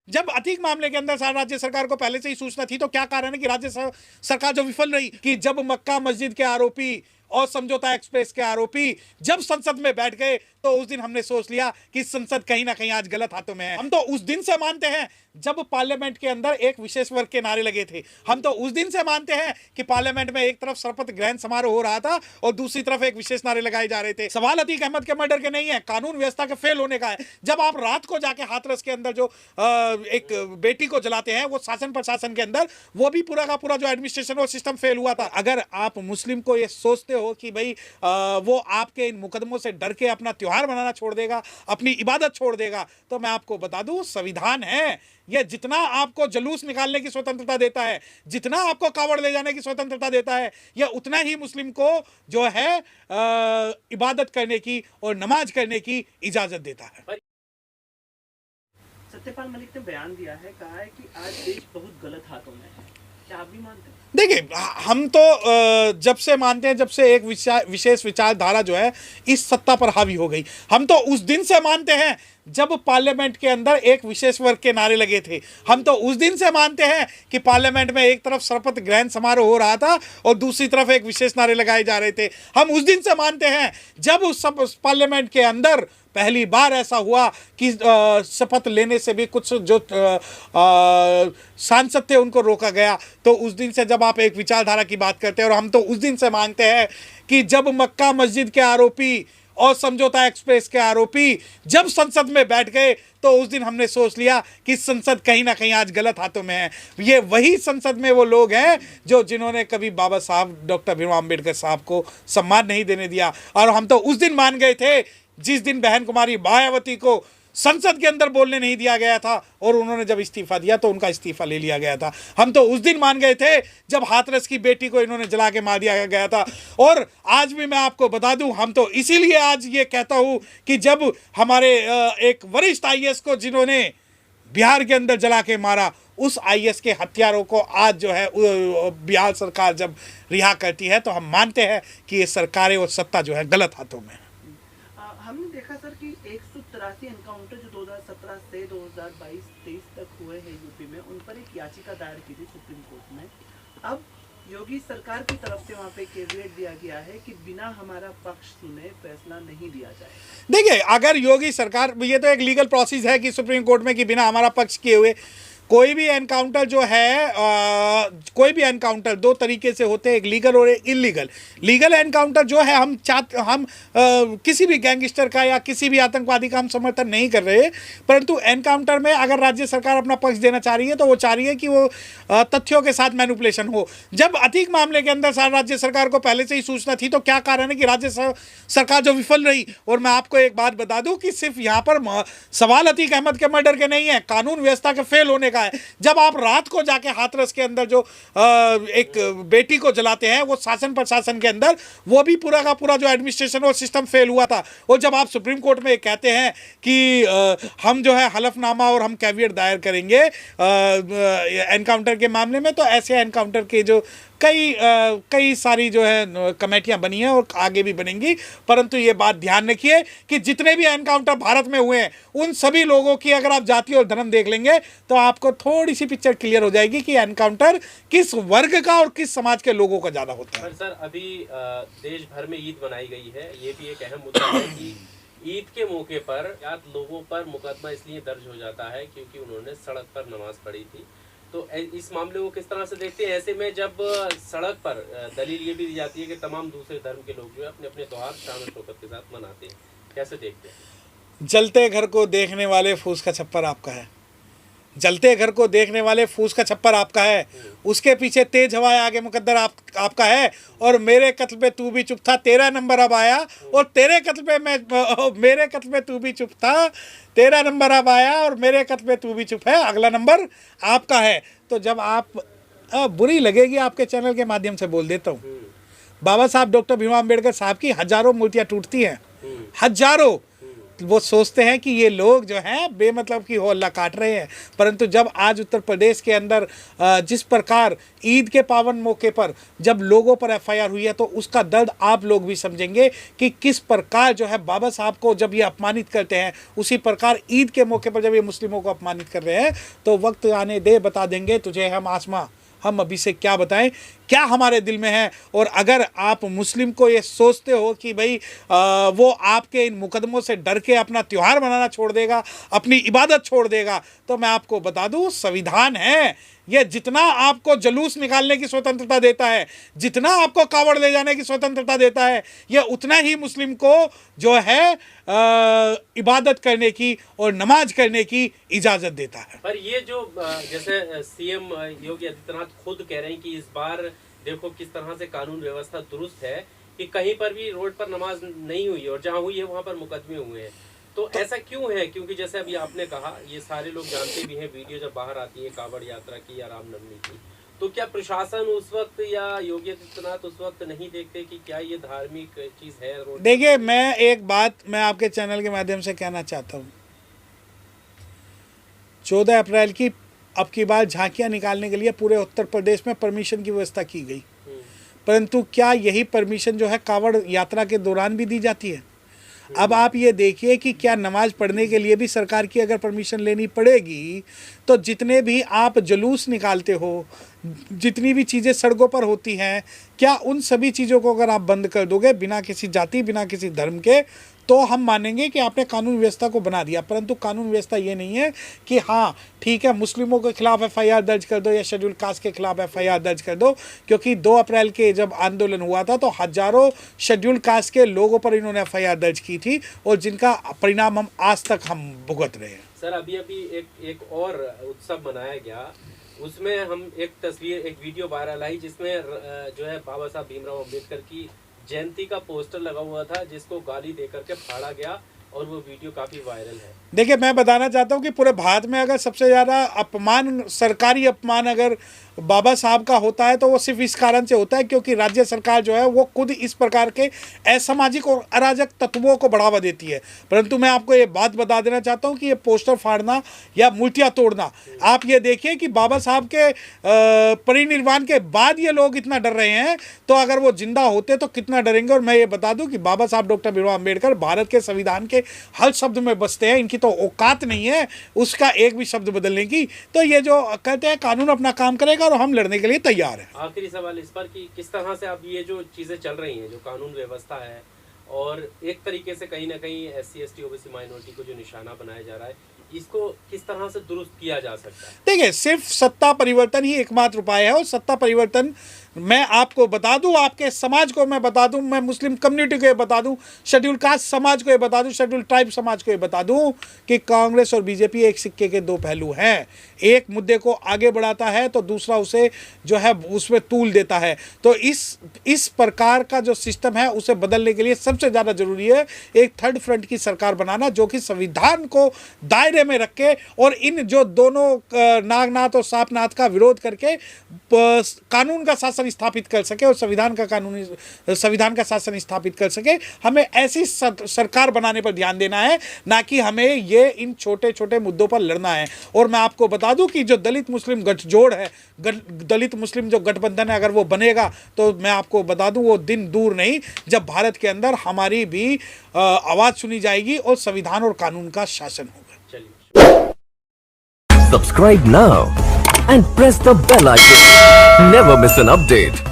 जब अधिक मामले के अंदर राज्य सरकार को पहले से ही सूचना थी तो क्या कारण है कि राज्य सरकार जो विफल रही कि जब मक्का मस्जिद के आरोपी और समझौता एक्सप्रेस के आरोपी जब संसद में बैठ गए तो उस दिन हमने सोच लिया कि संसद कहीं ना कहीं आज गलत हाथों में है। हम तो उस दिन से मानते हैं जब पार्लियामेंट के अंदर एक विशेष वर्ग के नारे लगे थे। हम तो उस दिन से मानते हैं कि पार्लियामेंट में एक तरफ शपथ ग्रहण समारोह हो रहा था और दूसरी तरफ एक विशेष नारे लगाए जा रहे थे। सवाल अतीक अहमद के मर्डर के नहीं है, कानून व्यवस्था के फेल होने का है। जब आप रात को जाके हाथरस के अंदर जो एक बेटी को जलाते हैं वो शासन प्रशासन के अंदर, वो भी पूरा का पूरा जो एडमिनिस्ट्रेशन और सिस्टम फेल हुआ था। अगर आप मुस्लिम को ये सोचते हो कि भाई वो आपके इन मुकदमों से डर के अपना त्योहार मनाना छोड़ देगा, अपनी इबादत छोड़ देगा, तो मैं आपको बता दूं संविधान है यह जितना आपको जुलूस निकालने की स्वतंत्रता देता है, जितना आपको कावड़ ले जाने की स्वतंत्रता देता है, यह उतना ही मुस्लिम को जो है इबादत करने की और नमाज करने की इजाजत देता है। सत्यपाल मलिक ने बयान दिया है, कहा है कि आज देश बहुत गलत हाथों में है। क्या आप भी मानते हैं? देखिए, हम तो जब से मानते हैं जब से एक विशेष विचारधारा जो है इस सत्ता पर हावी हो गई। हम तो उस दिन से मानते हैं जब पार्लियामेंट के अंदर एक विशेष वर्ग के नारे लगे थे। हम तो उस दिन से मानते हैं कि पार्लियामेंट में एक तरफ शपथ ग्रहण समारोह हो रहा था और दूसरी तरफ एक विशेष नारे लगाए जा रहे थे। हम उस दिन से मानते हैं जब उस पार्लियामेंट के अंदर पहली बार ऐसा हुआ कि शपथ लेने से भी कुछ जो सांसद थे उनको रोका गया। तो उस दिन से जब आप एक विचारधारा की बात करते हैं, और हम तो उस दिन से मानते हैं कि जब मक्का मस्जिद के आरोपी और समझौता एक्सप्रेस के आरोपी जब संसद में बैठ गए तो उस दिन हमने सोच लिया कि संसद कहीं ना कहीं आज गलत हाथों में है। ये वही संसद में वो लोग हैं जो जिन्होंने कभी बाबा साहब डॉक्टर भीमराव अम्बेडकर साहब को सम्मान नहीं देने दिया। और हम तो उस दिन मान गए थे जिस दिन बहन कुमारी मायावती को संसद के अंदर बोलने नहीं दिया गया था और उन्होंने जब इस्तीफा दिया तो उनका इस्तीफा ले लिया गया था। हम तो उस दिन मान गए थे जब हाथरस की बेटी को इन्होंने जला के मार दिया गया था। और आज भी मैं आपको बता दूं, हम तो इसीलिए आज ये कहता हूं कि जब हमारे एक वरिष्ठ आईएएस को जिन्होंने बिहार के अंदर जला के मारा, उस आईएएस के हत्यारों को आज जो है बिहार सरकार जब रिहा करती है तो हम मानते हैं कि ये सरकारें और सत्ता जो है गलत हाथों में है। हमने देखा सर कि 183 एनकाउंटर जो 2017 से 2022-23 तक हुए हैं यूपी में, उन पर एक याचिका दायर की थी सुप्रीम कोर्ट में। अब योगी सरकार की तरफ से वहां पे कैविएट दिया गया है कि बिना हमारा पक्ष सुने फैसला नहीं लिया जाए। देखिए, अगर योगी सरकार, ये तो एक लीगल प्रोसेस है कि सुप्रीम कोर्ट में कि बिना हमारा पक्ष किए हुए कोई भी एनकाउंटर जो है कोई भी एनकाउंटर दो तरीके से होते हैं, एक लीगल और एक इलीगल। लीगल एनकाउंटर जो है हम किसी भी गैंगस्टर का या किसी भी आतंकवादी का हम समर्थन नहीं कर रहे, परंतु एनकाउंटर में अगर राज्य सरकार अपना पक्ष देना चाह रही है तो वो चाह रही है कि वो तथ्यों के साथ मैनिपुलेशन हो। जब अधिक मामले के अंदर राज्य सरकार को पहले से ही सूचना थी तो क्या कारण है कि राज्य सरकार जो विफल रही। और मैं आपको एक बात बता दूं कि सिर्फ यहाँ पर सवाल अतीक अहमद के मर्डर के नहीं है, कानून व्यवस्था के फेल होने का है। जब आप रात को जाके हाथरस के अंदर जो एक बेटी को जलाते हैं वो शासन प्रशासन के अंदर, वो भी पूरा का पूरा जो एडमिनिस्ट्रेशन और सिस्टम फेल हुआ था। और जब आप सुप्रीम कोर्ट में कहते हैं कि हम जो है हलफनामा और हम कैविएट दायर करेंगे एनकाउंटर के मामले में, तो ऐसे एनकाउंटर के जो कई सारी जो है कमेटियां बनी हैं और आगे भी बनेंगी। परंतु ये बात ध्यान रखिए कि जितने भी एनकाउंटर भारत में हुए हैं उन सभी लोगों की अगर आप जाति और धर्म देख लेंगे तो आपको थोड़ी सी पिक्चर क्लियर हो जाएगी कि एनकाउंटर किस वर्ग का और किस समाज के लोगों का ज्यादा होता है। सर, अभी देश भर में ईद मनाई गई है, ये भी एक अहम मुद्दा है कि ईद के मौके पर लोगों पर मुकदमा इसलिए दर्ज हो जाता है क्योंकि उन्होंने सड़क पर नमाज पढ़ी थी। तो इस मामले को किस तरह से देखते हैं? ऐसे में जब सड़क पर दलील ये भी दी जाती है कि तमाम दूसरे धर्म के लोग जो है अपने अपने त्योहार शान शौकत के साथ मनाते हैं, कैसे देखते हैं? जलते घर को देखने वाले फूस का छप्पर आपका है, जलते घर को देखने वाले फूस का छप्पर आपका है, उसके पीछे तेज हवाएं आगे मुकद्दर आपका है। और मेरे कत्ल पे तू भी चुप था, तेरा नंबर अब आया। और तेरे कत्ल पे मेरे कत्ल पे तू भी चुप था, तेरा नंबर अब आया। और मेरे कत्ल पे तू भी चुप है, अगला नंबर आपका है। तो जब आप बुरी लगेगी आपके चैनल के माध्यम से बोल देता हूँ, बाबा साहब डॉक्टर भीमराव अम्बेडकर साहब की हजारों मूर्तियाँ टूटती हैं, हजारों। वो सोचते हैं कि ये लोग जो हैं बेमतलब की होल्ला काट रहे हैं, परंतु जब आज उत्तर प्रदेश के अंदर जिस प्रकार ईद के पावन मौके पर जब लोगों पर एफआईआर हुई है, तो उसका दर्द आप लोग भी समझेंगे कि किस प्रकार जो है बाबा साहब को जब ये अपमानित करते हैं, उसी प्रकार ईद के मौके पर जब ये मुस्लिमों को अपमानित कर रहे हैं, तो वक्त आने दे बता देंगे तुझे हम आसमां। हम अभी से क्या बताएं क्या हमारे दिल में है। और अगर आप मुस्लिम को ये सोचते हो कि भाई वो आपके इन मुकदमों से डर के अपना त्यौहार मनाना छोड़ देगा, अपनी इबादत छोड़ देगा, तो मैं आपको बता दूं संविधान है, ये जितना आपको जुलूस निकालने की स्वतंत्रता देता है, जितना आपको कावड़ ले जाने की स्वतंत्रता देता है, ये उतना ही मुस्लिम को जो है इबादत करने की और नमाज करने की इजाज़त देता है। पर ये जो जैसे सीएम योगी आदित्यनाथ खुद कह रहे हैं कि इस बार देखो किस तरह से कानून व्यवस्था दुरुस्त है कि कहीं पर भी रोड पर नमाज नहीं हुई और जहाँ हुई है वहाँ पर मुकदमे हुए हैं, तो ऐसा क्यों है? क्योंकि जैसे अभी आपने कहा, ये सारे लोग जानते भी हैं, वीडियो जब बाहर आती है कांवड़ यात्रा की या रामनवमी की, तो क्या प्रशासन उस वक्त या योगी आदित्यनाथ उस वक्त नहीं देखते कि क्या ये धार्मिक चीज है? देखिए, मैं एक बात मैं आपके चैनल के माध्यम से कहना चाहता हूँ, 14 अप्रैल की अब की बार झांकियाँ निकालने के लिए पूरे उत्तर प्रदेश में परमिशन की व्यवस्था की गई, परंतु क्या यही परमिशन जो है कांवड़ यात्रा के दौरान भी दी जाती है? अब आप ये देखिए कि क्या नमाज पढ़ने के लिए भी सरकार की अगर परमिशन लेनी पड़ेगी, तो जितने भी आप जुलूस निकालते हो, जितनी भी चीज़ें सड़कों पर होती हैं, क्या उन सभी चीज़ों को अगर आप बंद कर दोगे बिना किसी जाति, बिना किसी धर्म के, तो हम मानेंगे कि आपने कानून व्यवस्था को बना दिया। परंतु कानून व्यवस्था ये नहीं है कि हाँ ठीक है मुस्लिमों के खिलाफ एफआईआर दर्ज कर दो या शेड्यूल कास्ट के खिलाफ एफआईआर दर्ज कर दो, क्योंकि 2 अप्रैल के जब आंदोलन हुआ था तो हजारों शेड्यूल कास्ट के लोगों पर इन्होंने एफआईआर दर्ज की थी और जिनका परिणाम हम आज तक हम भुगत रहे हैं। सर, अभी एक और उत्सव मनाया गया, उसमें हम एक तस्वीर, एक वीडियो वायरल आई जिसमें जो है बाबा साहब भीमराव अम्बेडकर की जयंती का पोस्टर लगा हुआ था जिसको गाली देकर के फाड़ा गया और वो वीडियो काफी वायरल है। देखिए, मैं बताना चाहता हूँ कि पूरे भारत में अगर सबसे ज़्यादा अपमान, सरकारी अपमान अगर बाबा साहब का होता है तो वो सिर्फ इस कारण से होता है क्योंकि राज्य सरकार जो है वो खुद इस प्रकार के असामाजिक और अराजक तत्वों को बढ़ावा देती है। परंतु मैं आपको ये बात बता देना चाहता हूँ कि ये पोस्टर फाड़ना या मूर्तियाँ तोड़ना, आप ये देखिए कि बाबा साहब के परिनिर्वाण के बाद ये लोग इतना डर रहे हैं, तो अगर वो जिंदा होते तो कितना डरेंगे। और मैं ये बता दूं कि बाबा साहब डॉक्टर भीमराव अम्बेडकर भारत के संविधान के हर शब्द में बसते हैं, इनकी तो औकात नहीं है उसका एक भी शब्द बदलने की। तो ये जो कहते हैं कानून अपना काम करेगा और हम लड़ने के लिए तैयार हैं। आखिरी सवाल इस पर कि किस तरह से अब ये जो चीजें चल रही हैं, जो कानून व्यवस्था है और एक तरीके से कहीं ना कहीं SC ST OBC माइनॉरिटी को जो निशाना बनाया जा रहा है, इसको किस तरह से दुरुस्त किया जा सकता है? देखिए, सिर्फ सत्ता परिवर्तन ही एकमात्र उपाय है और सत्ता परिवर्तन मैं आपको बता दूं, आपके समाज को मैं बता दूं, मैं मुस्लिम कम्युनिटी को ये बता दूं, शेड्यूल कास्ट समाज को ये बता दूं, शेड्यूल ट्राइब समाज को ये बता दूं कि कांग्रेस और बीजेपी एक सिक्के के 2 पहलू हैं। एक मुद्दे को आगे बढ़ाता है तो दूसरा उसे जो है उसमें तूल देता है। तो इस प्रकार का जो सिस्टम है उसे बदलने के लिए सबसे ज़्यादा जरूरी है एक थर्ड फ्रंट की सरकार बनाना, जो कि संविधान को दायरे में रख के और इन जो दोनों नागनाथ और सांपनाथ का विरोध करके कानून का शासन स्थापित कर सके और संविधान का शासन स्थापित कर सके। हमें ऐसी सरकार बनाने पर ध्यान देना है, ना कि हमें ये इन छोटे छोटे मुद्दों पर लड़ना है। और मैं आपको बता दूं कि जो दलित मुस्लिम गठजोड़ है, दलित मुस्लिम जो गठबंधन है, अगर वो बनेगा तो मैं आपको बता दूं वो दिन दूर नहीं जब भारत के अंदर हमारी भी आवाज़ सुनी जाएगी और संविधान और कानून का शासन होगा। Subscribe now and press the bell icon. Never miss an update.